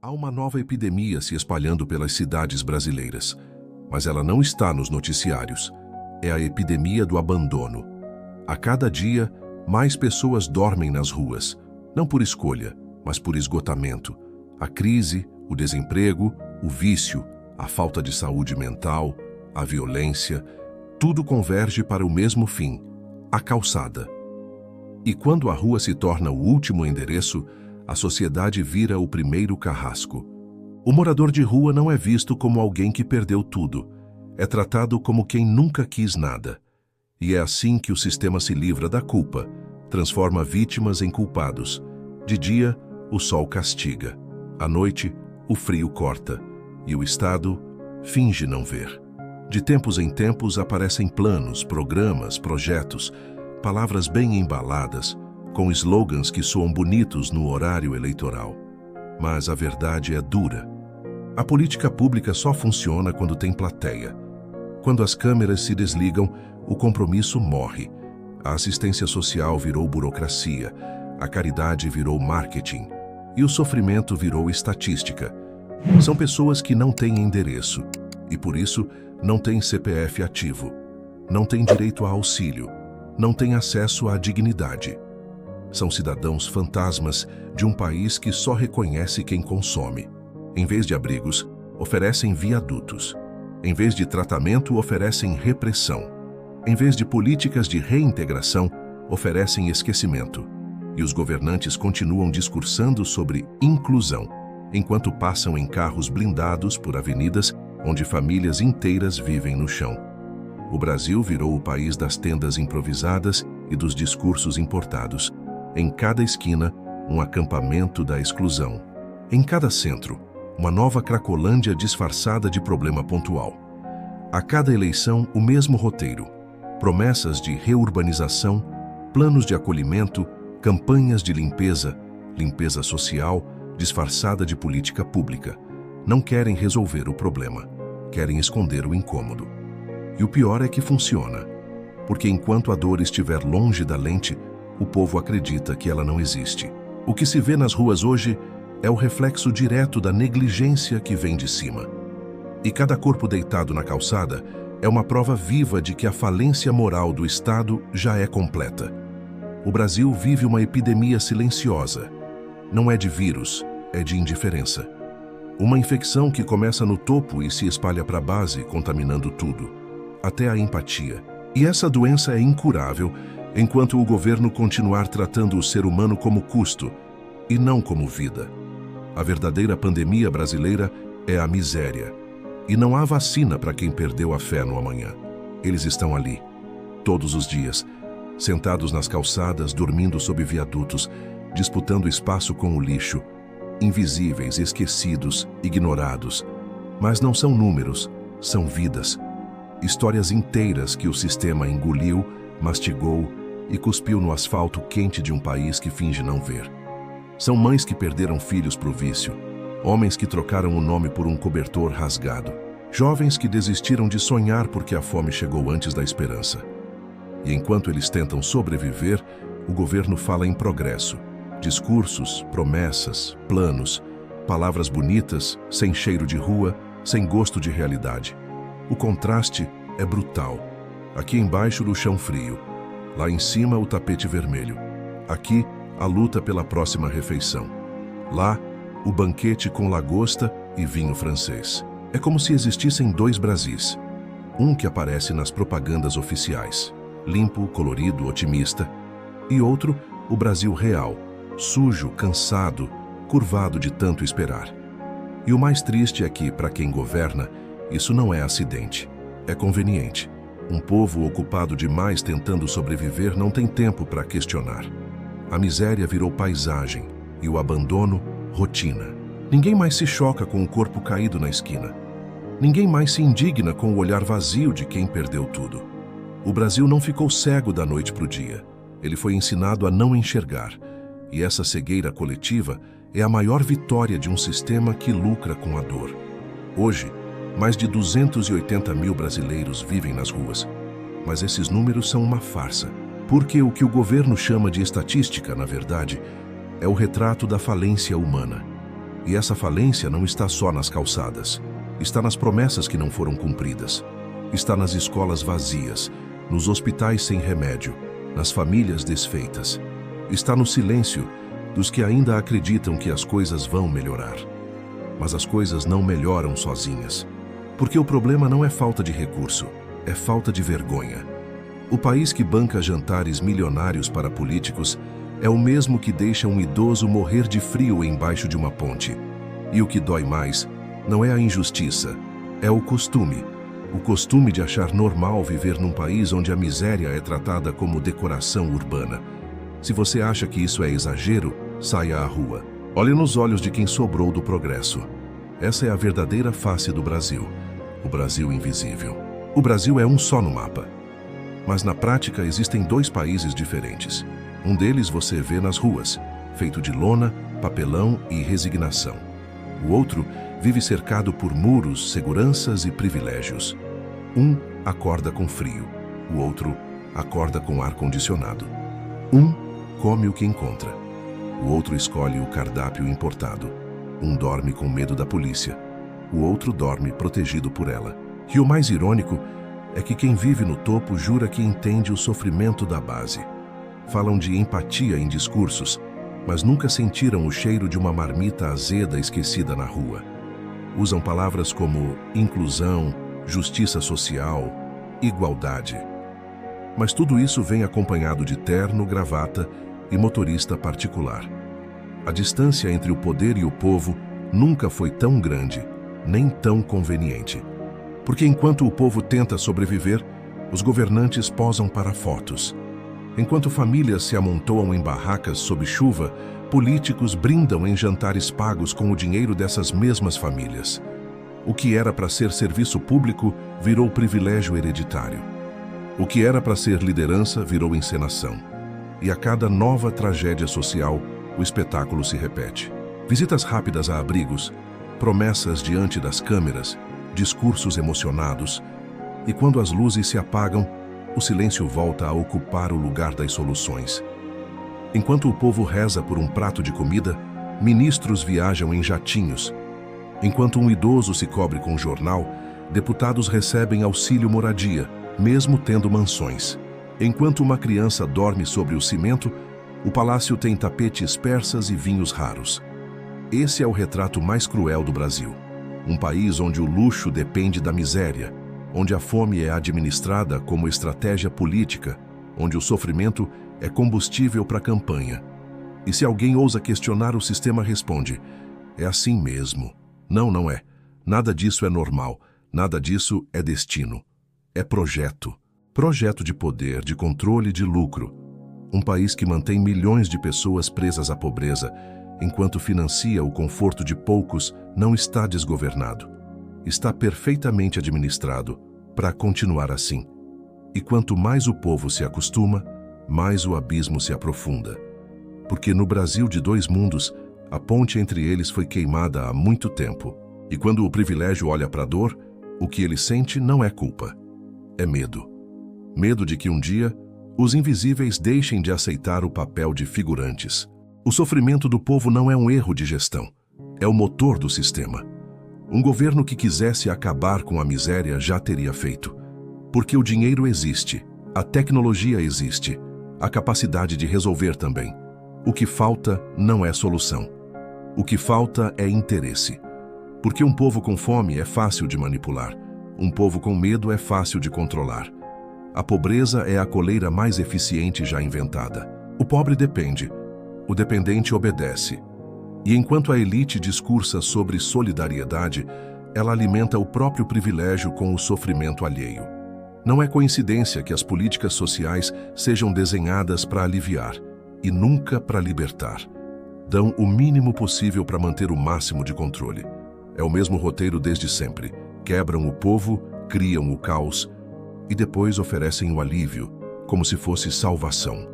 Há uma nova epidemia se espalhando pelas cidades brasileiras, mas ela não está nos noticiários. É a epidemia do abandono. A cada dia, mais pessoas dormem nas ruas, não por escolha, mas por esgotamento. A crise, o desemprego, o vício, a falta de saúde mental, a violência, tudo converge para o mesmo fim: a calçada. E quando a rua se torna o último endereço, a sociedade vira o primeiro carrasco. O morador de rua não é visto como alguém que perdeu tudo. É tratado como quem nunca quis nada. E é assim que o sistema se livra da culpa, transforma vítimas em culpados. De dia, o sol castiga. À noite, o frio corta. E o Estado finge não ver. De tempos em tempos aparecem planos, programas, projetos, palavras bem embaladas, com slogans que soam bonitos no horário eleitoral. Mas a verdade é dura. A política pública só funciona quando tem plateia. Quando as câmeras se desligam, o compromisso morre. A assistência social virou burocracia, a caridade virou marketing e o sofrimento virou estatística. São pessoas que não têm endereço e, por isso, não têm CPF ativo, não têm direito a auxílio, não têm acesso à dignidade. São cidadãos fantasmas de um país que só reconhece quem consome. Em vez de abrigos, oferecem viadutos. Em vez de tratamento, oferecem repressão. Em vez de políticas de reintegração, oferecem esquecimento. E os governantes continuam discursando sobre inclusão, enquanto passam em carros blindados por avenidas onde famílias inteiras vivem no chão. O Brasil virou o país das tendas improvisadas e dos discursos importados. Em cada esquina, um acampamento da exclusão. Em cada centro, uma nova Cracolândia disfarçada de problema pontual. A cada eleição, o mesmo roteiro. Promessas de reurbanização, planos de acolhimento, campanhas de limpeza, limpeza social, disfarçada de política pública. Não querem resolver o problema, querem esconder o incômodo. E o pior é que funciona, porque enquanto a dor estiver longe da lente, o povo acredita que ela não existe. O que se vê nas ruas hoje é o reflexo direto da negligência que vem de cima. E cada corpo deitado na calçada é uma prova viva de que a falência moral do Estado já é completa. O Brasil vive uma epidemia silenciosa. Não é de vírus, é de indiferença. Uma infecção que começa no topo e se espalha para a base, contaminando tudo, até a empatia. E essa doença é incurável enquanto o governo continuar tratando o ser humano como custo e não como vida. A verdadeira pandemia brasileira é a miséria. E não há vacina para quem perdeu a fé no amanhã. Eles estão ali, todos os dias, sentados nas calçadas, dormindo sob viadutos, disputando espaço com o lixo, invisíveis, esquecidos, ignorados. Mas não são números, são vidas. Histórias inteiras que o sistema engoliu, mastigou e cuspiu no asfalto quente de um país que finge não ver. São mães que perderam filhos para o vício, homens que trocaram o nome por um cobertor rasgado, jovens que desistiram de sonhar porque a fome chegou antes da esperança. E enquanto eles tentam sobreviver, o governo fala em progresso. Discursos, promessas, planos, palavras bonitas, sem cheiro de rua, sem gosto de realidade. O contraste é brutal. Aqui embaixo o chão frio, lá em cima o tapete vermelho. Aqui a luta pela próxima refeição. Lá o banquete com lagosta e vinho francês. É como se existissem dois Brasis. Um que aparece nas propagandas oficiais, limpo, colorido, otimista. E outro, o Brasil real, sujo, cansado, curvado de tanto esperar. E o mais triste é que, para quem governa, isso não é acidente, é conveniente. Um povo ocupado demais tentando sobreviver não tem tempo para questionar. A miséria virou paisagem e o abandono, rotina. Ninguém mais se choca com o corpo caído na esquina. Ninguém mais se indigna com o olhar vazio de quem perdeu tudo. O Brasil não ficou cego da noite para o dia. Ele foi ensinado a não enxergar. E essa cegueira coletiva é a maior vitória de um sistema que lucra com a dor. Hoje, mais de 280 mil brasileiros vivem nas ruas. Mas esses números são uma farsa, porque o que o governo chama de estatística, na verdade, é o retrato da falência humana. E essa falência não está só nas calçadas. Está nas promessas que não foram cumpridas. Está nas escolas vazias, nos hospitais sem remédio, nas famílias desfeitas. Está no silêncio dos que ainda acreditam que as coisas vão melhorar. Mas as coisas não melhoram sozinhas. Porque o problema não é falta de recurso, é falta de vergonha. O país que banca jantares milionários para políticos é o mesmo que deixa um idoso morrer de frio embaixo de uma ponte. E o que dói mais não é a injustiça, é o costume. O costume de achar normal viver num país onde a miséria é tratada como decoração urbana. Se você acha que isso é exagero, saia à rua. Olhe nos olhos de quem sobrou do progresso. Essa é a verdadeira face do Brasil. O Brasil invisível. O Brasil é um só no mapa. Mas na prática existem dois países diferentes. Um deles você vê nas ruas, feito de lona, papelão e resignação. O outro vive cercado por muros, seguranças e privilégios. Um acorda com frio, o outro acorda com ar-condicionado. Um come o que encontra, o outro escolhe o cardápio importado. Um dorme com medo da polícia, o outro dorme protegido por ela. E o mais irônico é que quem vive no topo jura que entende o sofrimento da base. Falam de empatia em discursos, mas nunca sentiram o cheiro de uma marmita azeda esquecida na rua. Usam palavras como inclusão, justiça social, igualdade. Mas tudo isso vem acompanhado de terno, gravata e motorista particular. A distância entre o poder e o povo nunca foi tão grande, nem tão conveniente. Porque enquanto o povo tenta sobreviver, os governantes posam para fotos. Enquanto famílias se amontoam em barracas sob chuva, políticos brindam em jantares pagos com o dinheiro dessas mesmas famílias. O que era para ser serviço público virou privilégio hereditário. O que era para ser liderança virou encenação. E a cada nova tragédia social, o espetáculo se repete. Visitas rápidas a abrigos, promessas diante das câmeras, discursos emocionados. E quando as luzes se apagam, o silêncio volta a ocupar o lugar das soluções. Enquanto o povo reza por um prato de comida, ministros viajam em jatinhos. Enquanto um idoso se cobre com jornal, deputados recebem auxílio moradia, mesmo tendo mansões. Enquanto uma criança dorme sobre o cimento, o palácio tem tapetes persas e vinhos raros. Esse é o retrato mais cruel do Brasil. Um país onde o luxo depende da miséria, onde a fome é administrada como estratégia política, onde o sofrimento é combustível para a campanha. E se alguém ousa questionar, o sistema responde: é assim mesmo. Não, não é. Nada disso é normal. Nada disso é destino. É projeto. Projeto de poder, de controle, de lucro. Um país que mantém milhões de pessoas presas à pobreza, enquanto financia o conforto de poucos, não está desgovernado. Está perfeitamente administrado para continuar assim. E quanto mais o povo se acostuma, mais o abismo se aprofunda. Porque no Brasil de dois mundos, a ponte entre eles foi queimada há muito tempo. E quando o privilégio olha para a dor, o que ele sente não é culpa, é medo. Medo de que um dia os invisíveis deixem de aceitar o papel de figurantes. O sofrimento do povo não é um erro de gestão, é o motor do sistema. Um governo que quisesse acabar com a miséria já teria feito. Porque o dinheiro existe, a tecnologia existe, a capacidade de resolver também. O que falta não é solução. O que falta é interesse. Porque um povo com fome é fácil de manipular. Um povo com medo é fácil de controlar. A pobreza é a coleira mais eficiente já inventada. O pobre depende, o dependente obedece. E enquanto a elite discursa sobre solidariedade, ela alimenta o próprio privilégio com o sofrimento alheio. Não é coincidência que as políticas sociais sejam desenhadas para aliviar e nunca para libertar. Dão o mínimo possível para manter o máximo de controle. É o mesmo roteiro desde sempre. Quebram o povo, criam o caos e depois oferecem o alívio, como se fosse salvação.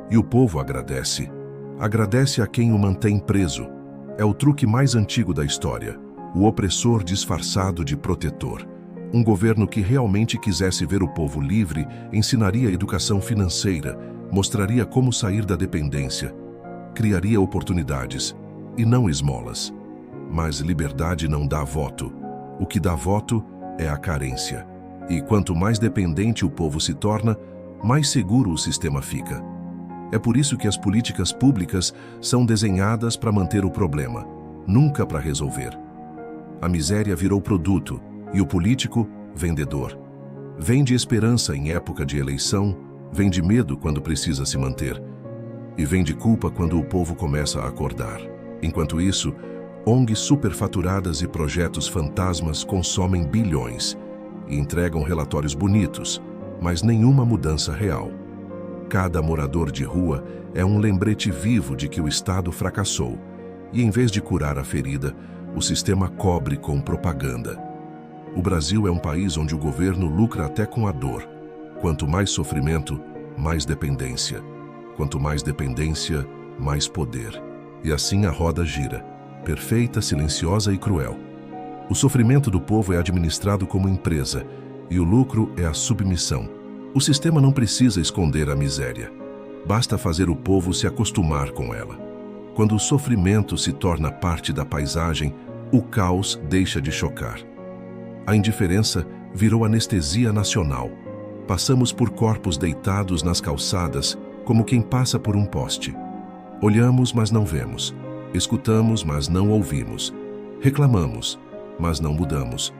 E o povo agradece. Agradece a quem o mantém preso. É o truque mais antigo da história. O opressor disfarçado de protetor. Um governo que realmente quisesse ver o povo livre ensinaria educação financeira, mostraria como sair da dependência, criaria oportunidades e não esmolas. mas liberdade não dá voto. O que dá voto é a carência. E quanto mais dependente o povo se torna, mais seguro o sistema fica. É por isso que as políticas públicas são desenhadas para manter o problema, nunca para resolver. A miséria virou produto e o político, vendedor. Vende esperança em época de eleição, vende medo quando precisa se manter. E vende culpa quando o povo começa a acordar. Enquanto isso, ONGs superfaturadas e projetos fantasmas consomem bilhões e entregam relatórios bonitos, mas nenhuma mudança real. Cada morador de rua é um lembrete vivo de que o Estado fracassou e, em vez de curar a ferida, o sistema cobre com propaganda. O Brasil é um país onde o governo lucra até com a dor. Quanto mais sofrimento, mais dependência. Quanto mais dependência, mais poder. E assim a roda gira, perfeita, silenciosa e cruel. O sofrimento do povo é administrado como empresa e o lucro é a submissão. O sistema não precisa esconder a miséria. Basta fazer o povo se acostumar com ela. Quando o sofrimento se torna parte da paisagem, o caos deixa de chocar. A indiferença virou anestesia nacional. Passamos por corpos deitados nas calçadas, como quem passa por um poste. Olhamos, mas não vemos. Escutamos, mas não ouvimos. Reclamamos, mas não mudamos.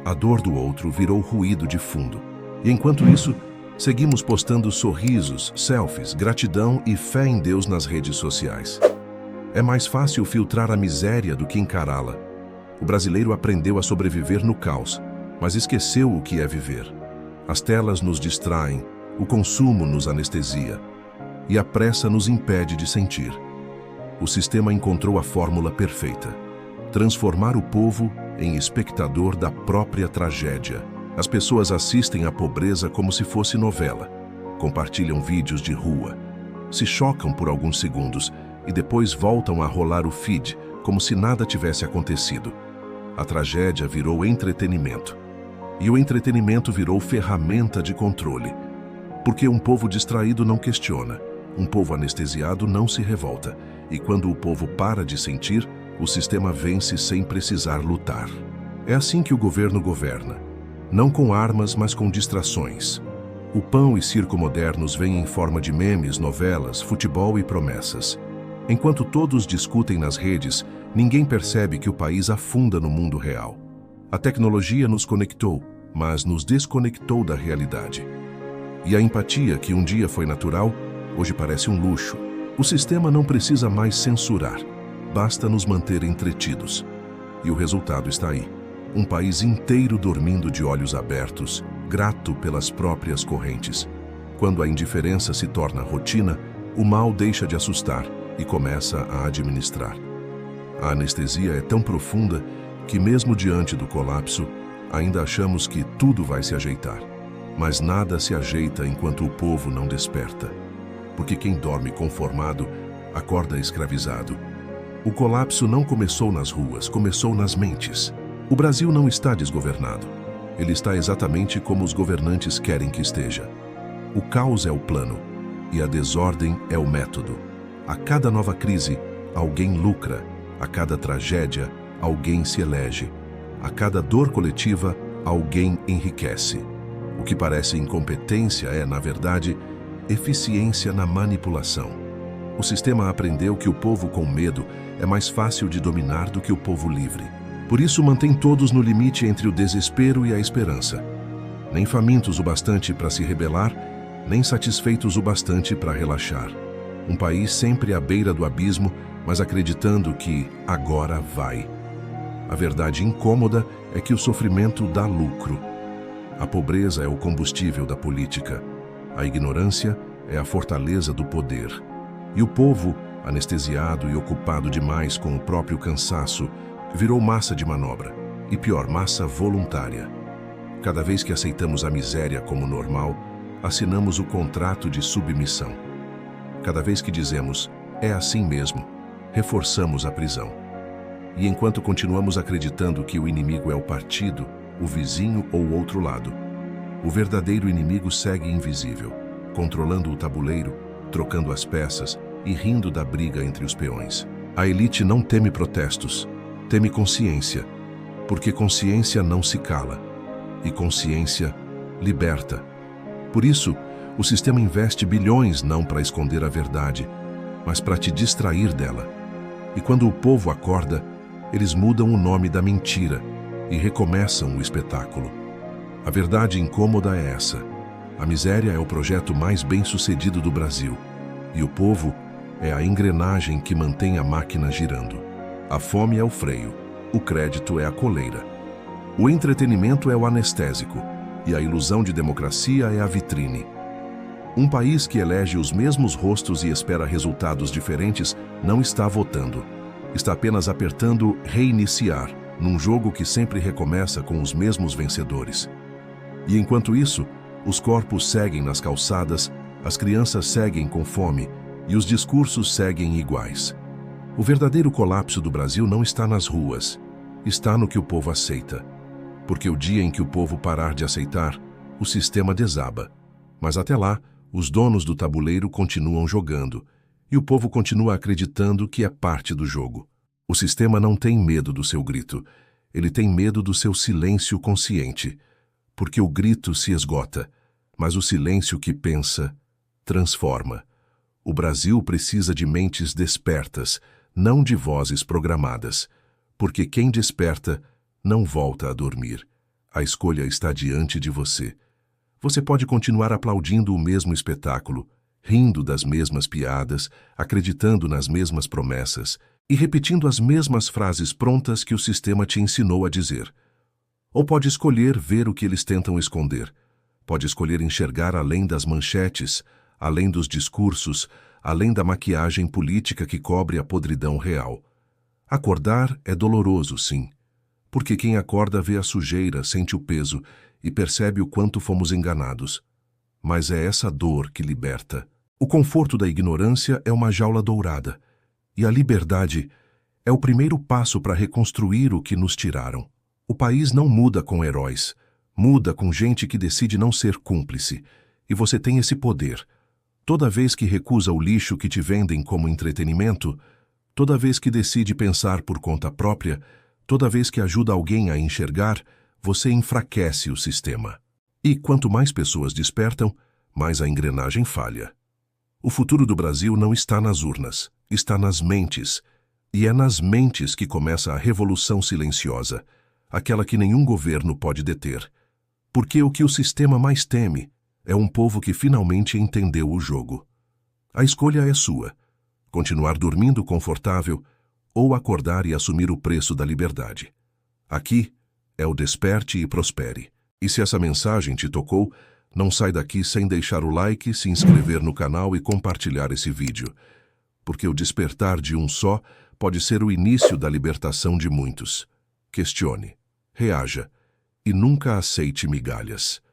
A dor do outro virou ruído de fundo. E enquanto isso, seguimos postando sorrisos, selfies, gratidão e fé em Deus nas redes sociais. É mais fácil filtrar a miséria do que encará-la. O brasileiro aprendeu a sobreviver no caos, mas esqueceu o que é viver. As telas nos distraem, o consumo nos anestesia e a pressa nos impede de sentir. O sistema encontrou a fórmula perfeita: transformar o povo em espectador da própria tragédia. As pessoas assistem à pobreza como se fosse novela, compartilham vídeos de rua, se chocam por alguns segundos e depois voltam a rolar o feed como se nada tivesse acontecido. A tragédia virou entretenimento. E o entretenimento virou ferramenta de controle. Porque um povo distraído não questiona, um povo anestesiado não se revolta. E quando o povo para de sentir, o sistema vence sem precisar lutar. É assim que o governo governa. Não com armas, mas com distrações. O pão e circo modernos vêm em forma de memes, novelas, futebol e promessas. Enquanto todos discutem nas redes, ninguém percebe que o país afunda no mundo real. A tecnologia nos conectou, mas nos desconectou da realidade. E a empatia, que um dia foi natural, hoje parece um luxo. O sistema não precisa mais censurar, basta nos manter entretidos. E o resultado está aí. Um país inteiro dormindo de olhos abertos, grato pelas próprias correntes. Quando a indiferença se torna rotina, o mal deixa de assustar e começa a administrar. A anestesia é tão profunda que, mesmo diante do colapso, ainda achamos que tudo vai se ajeitar. Mas nada se ajeita enquanto o povo não desperta. Porque quem dorme conformado, acorda escravizado. O colapso não começou nas ruas, começou nas mentes. O Brasil não está desgovernado. Ele está exatamente como os governantes querem que esteja. O caos é o plano e a desordem é o método. A cada nova crise, alguém lucra. A cada tragédia, alguém se elege. A cada dor coletiva, alguém enriquece. O que parece incompetência é, na verdade, eficiência na manipulação. O sistema aprendeu que o povo com medo é mais fácil de dominar do que o povo livre. Por isso mantém todos no limite entre o desespero e a esperança. Nem famintos o bastante para se rebelar, nem satisfeitos o bastante para relaxar. Um país sempre à beira do abismo, mas acreditando que agora vai. A verdade incômoda é que o sofrimento dá lucro. A pobreza é o combustível da política. A ignorância é a fortaleza do poder. E o povo, anestesiado e ocupado demais com o próprio cansaço, virou massa de manobra. E pior, massa voluntária. Cada vez que aceitamos a miséria como normal, assinamos o contrato de submissão. Cada vez que dizemos, é assim mesmo, reforçamos a prisão. E enquanto continuamos acreditando que o inimigo é o partido, o vizinho ou o outro lado, o verdadeiro inimigo segue invisível, controlando o tabuleiro, trocando as peças e rindo da briga entre os peões. A elite não teme protestos, Teme consciência, porque consciência não se cala, e consciência liberta. Por isso, o sistema investe bilhões não para esconder a verdade, mas para te distrair dela. E quando o povo acorda, eles mudam o nome da mentira e recomeçam o espetáculo. A verdade incômoda é essa: a miséria é o projeto mais bem-sucedido do Brasil, e o povo é a engrenagem que mantém a máquina girando. A fome é o freio, o crédito é a coleira. O entretenimento é o anestésico, e a ilusão de democracia é a vitrine. Um país que elege os mesmos rostos e espera resultados diferentes não está votando. Está apenas apertando reiniciar, num jogo que sempre recomeça com os mesmos vencedores. E enquanto isso, os corpos seguem nas calçadas, as crianças seguem com fome e os discursos seguem iguais. O verdadeiro colapso do Brasil não está nas ruas, está no que o povo aceita. Porque o dia em que o povo parar de aceitar, o sistema desaba. Mas até lá, os donos do tabuleiro continuam jogando, e o povo continua acreditando que é parte do jogo. O sistema não tem medo do seu grito, ele tem medo do seu silêncio consciente, porque o grito se esgota, mas o silêncio que pensa transforma. O Brasil precisa de mentes despertas, não de vozes programadas, porque quem desperta não volta a dormir. A escolha está diante de você. Você pode continuar aplaudindo o mesmo espetáculo, rindo das mesmas piadas, acreditando nas mesmas promessas e repetindo as mesmas frases prontas que o sistema te ensinou a dizer. Ou pode escolher ver o que eles tentam esconder. Pode escolher enxergar além das manchetes, além dos discursos, além da maquiagem política que cobre a podridão real. Acordar é doloroso, sim, porque quem acorda vê a sujeira, sente o peso e percebe o quanto fomos enganados. Mas é essa dor que liberta. O conforto da ignorância é uma jaula dourada, e a liberdade é o primeiro passo para reconstruir o que nos tiraram. O país não muda com heróis, muda com gente que decide não ser cúmplice, e você tem esse poder. Toda vez que recusa o lixo que te vendem como entretenimento, toda vez que decide pensar por conta própria, toda vez que ajuda alguém a enxergar, você enfraquece o sistema. E quanto mais pessoas despertam, mais a engrenagem falha. O futuro do Brasil não está nas urnas, está nas mentes. E é nas mentes que começa a revolução silenciosa, aquela que nenhum governo pode deter. Porque o que o sistema mais teme é um povo que finalmente entendeu o jogo. A escolha é sua: continuar dormindo confortável ou acordar e assumir o preço da liberdade. Aqui é o Desperte e Prospere. E se essa mensagem te tocou, não sai daqui sem deixar o like, se inscrever no canal e compartilhar esse vídeo. Porque o despertar de um só pode ser o início da libertação de muitos. Questione, reaja e nunca aceite migalhas.